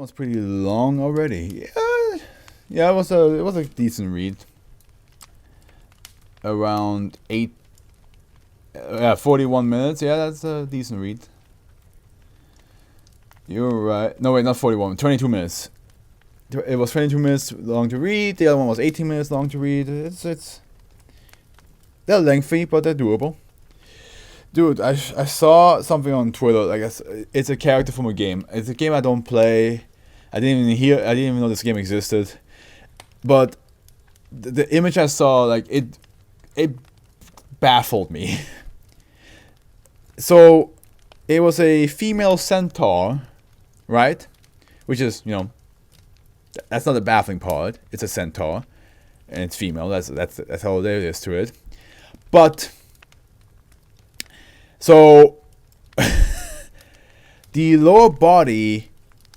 was pretty long already. Yeah, it was a decent read. Around 41 minutes. Yeah, that's a decent read. You're right. No, wait, not 41. 22 minutes. It was 22 minutes long to read. The other one was 18 minutes long to read. They're lengthy, but they're doable. Dude, I saw something on Twitter. Like, it's a character from a game. It's a game I don't play. I didn't even know this game existed. But the image I saw, like, it baffled me. So, it was a female centaur, right? Which is, you know, that's not the baffling part. It's a centaur, and it's female. That's all there is to it. But so the lower body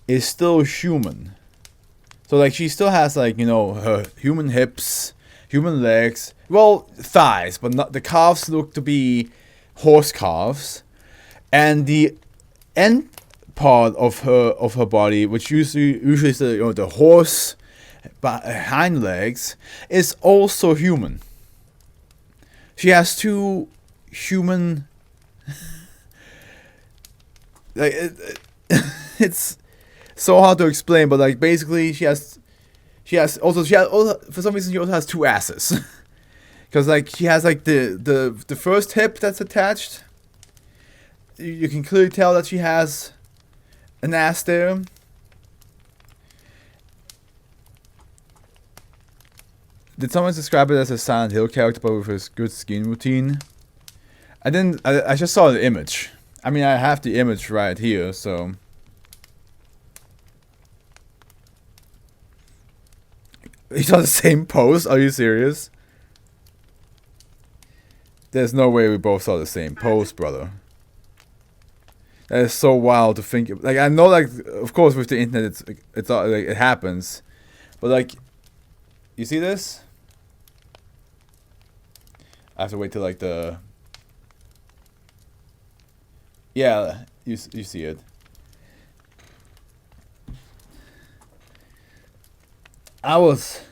is still human. So like she still has like, you know, her human hips, human legs, well, thighs, but not the calves look to be horse calves, and the end part of her body, which usually is the, you know, the horse hind legs, is also human. She has two human like it's so hard to explain, but like basically she has for some reason she also has two asses. Because like she has like the first hip that's attached. You can clearly tell that she has an ass there. Did someone describe it as a Silent Hill character but with a good skin routine? I just saw the image. I mean, I have the image right here, so. You saw the same post? Are you serious? There's no way we both saw the same post, brother. That is so wild to think. Like, I know, like, of course, with the internet, it's like it happens, but like, you see this? I have to wait till like the. Yeah, you see it. I was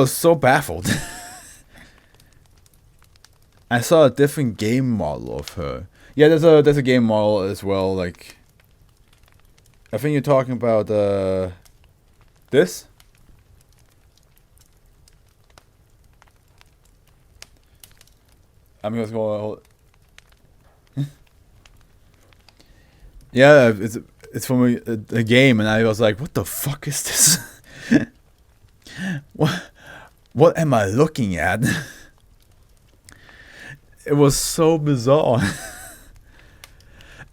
so baffled. I saw a different game model of her. Yeah, there's a game model as well. Like, I think you're talking about this. I'm just gonna hold. Yeah, it's from a game, and I was like, what the fuck is this? What am I looking at? It was so bizarre.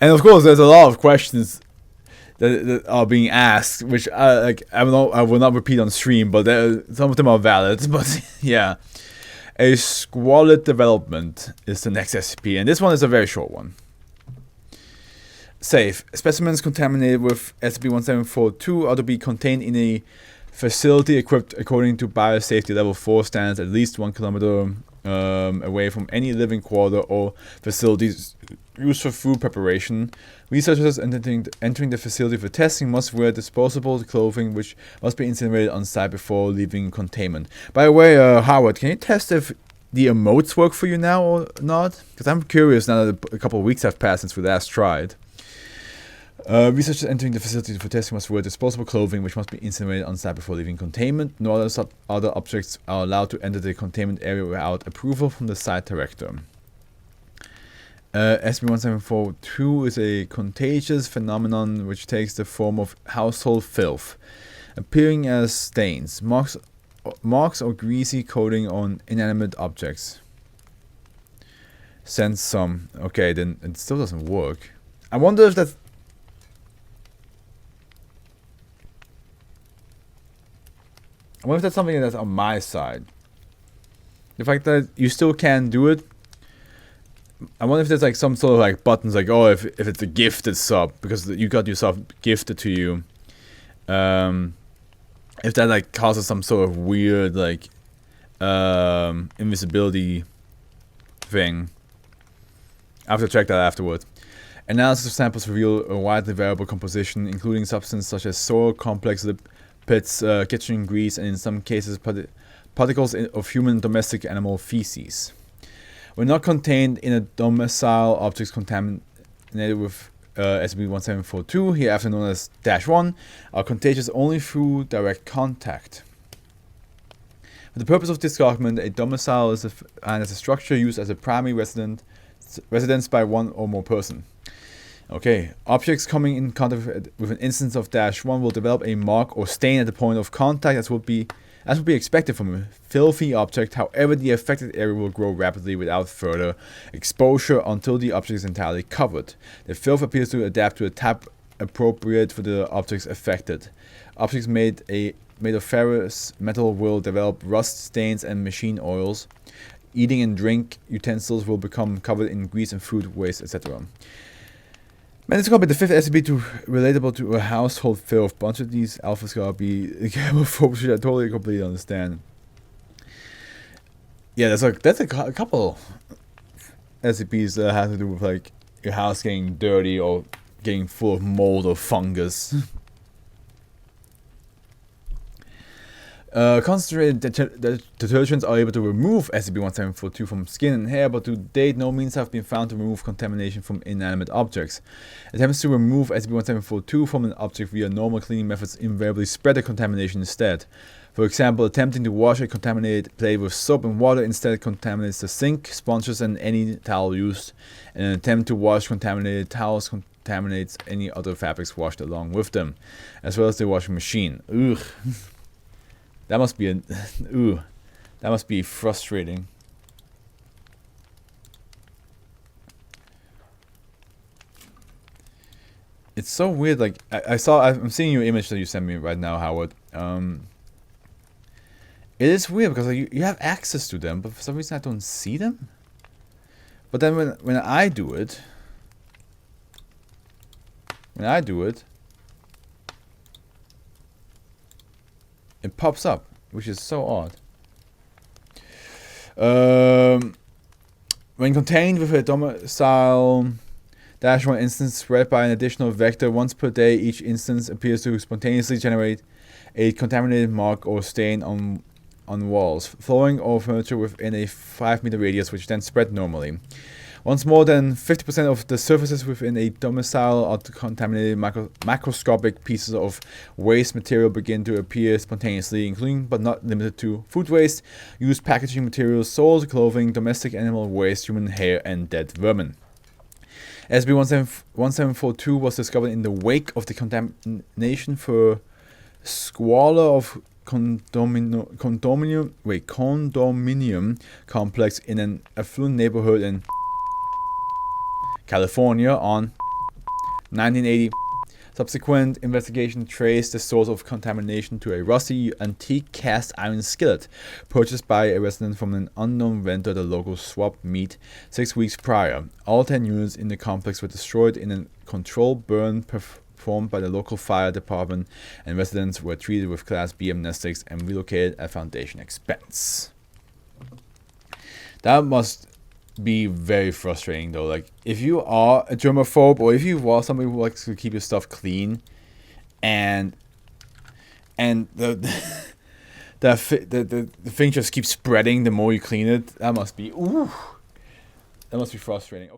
And of course, there's a lot of questions that are being asked, which I will not repeat on stream, but some of them are valid. But yeah, a squalid development is the next SCP, and this one is a very short one. Safe. Specimens contaminated with SCP-1742 are to be contained in a facility equipped according to biosafety level 4 standards at least 1 kilometer away from any living quarter or facilities used for food preparation. Researchers entering the facility for testing must wear disposable clothing which must be incinerated on site before leaving containment. By the way, Howard, can you test if the emotes work for you now or not? Because I'm curious now that a couple of weeks have passed since we last tried. Researchers entering the facility for testing must wear disposable clothing which must be incinerated on site before leaving containment. No other objects are allowed to enter the containment area without approval from the site director. SCP-1742 is a contagious phenomenon which takes the form of household filth, appearing as stains, marks or greasy coating on inanimate objects. Sense some. Okay, then it still doesn't work. I wonder if that's... I wonder if that's something that's on my side. The fact that you still can do it. I wonder if there's like some sort of like buttons like, oh, if it's a gifted sub because you got yourself gifted to you. If that like causes some sort of weird like invisibility thing. I have to check that afterwards. Analysis of samples reveal a widely variable composition, including substances such as soil, complex lipids, kitchen grease, and in some cases particles of human domestic animal feces. When not contained in a domicile, objects contaminated with SCP-1742, hereafter known as -1, are contagious only through direct contact. For the purpose of this document, a domicile is defined as a structure used as a primary residence by one or more person. Okay, objects coming in contact with an instance of -1 will develop a mark or stain at the point of contact, as would be expected from a filthy object. However, the affected area will grow rapidly without further exposure until the object is entirely covered. The filth appears to adapt to a type appropriate for the objects affected. Objects made of ferrous metal will develop rust stains and machine oils. Eating and drink utensils will become covered in grease and food waste, etc. Man, this is gonna be the 5th SCP to relatable to a household filth. Bunch of these alphas gotta be camophobia. I totally completely understand. Yeah, that's a couple SCPs that have to do with like your house getting dirty or getting full of mold or fungus. Concentrated detergents are able to remove SCP-1742 from skin and hair, but to date no means have been found to remove contamination from inanimate objects. Attempts to remove SCP-1742 from an object via normal cleaning methods invariably spread the contamination instead. For example, attempting to wash a contaminated plate with soap and water instead contaminates the sink, sponges, and any towel used. And an attempt to wash contaminated towels contaminates any other fabrics washed along with them, as well as the washing machine. Ugh. That must be that must be frustrating. It's so weird. Like I'm seeing your image that you sent me right now, Howard. It is weird because like, you have access to them, but for some reason I don't see them. But then when I do it, it pops up, which is so odd. When contained with a domicile -1 instance spread by an additional vector once per day, each instance appears to spontaneously generate a contaminated mark or stain on walls, flooring, or furniture within a 5-meter radius, which then spread normally. Once more than 50% of the surfaces within a domicile are contaminated, macroscopic pieces of waste material begin to appear spontaneously, including but not limited to food waste, used packaging materials, soiled clothing, domestic animal waste, human hair, and dead vermin. SCP-1742 was discovered in the wake of the contamination for squalor of condominium complex in an affluent neighborhood in California on 1980. Subsequent investigation traced the source of contamination to a rusty antique cast iron skillet purchased by a resident from an unknown vendor at a local swap meet 6 weeks prior. All 10 units in the complex were destroyed in a controlled burn performed by the local fire department, and residents were treated with Class B amnestics and relocated at Foundation expense. That must be very frustrating though. Like if you are a germaphobe or if you are somebody who likes to keep your stuff clean, and the thing just keeps spreading the more you clean it, that must be frustrating.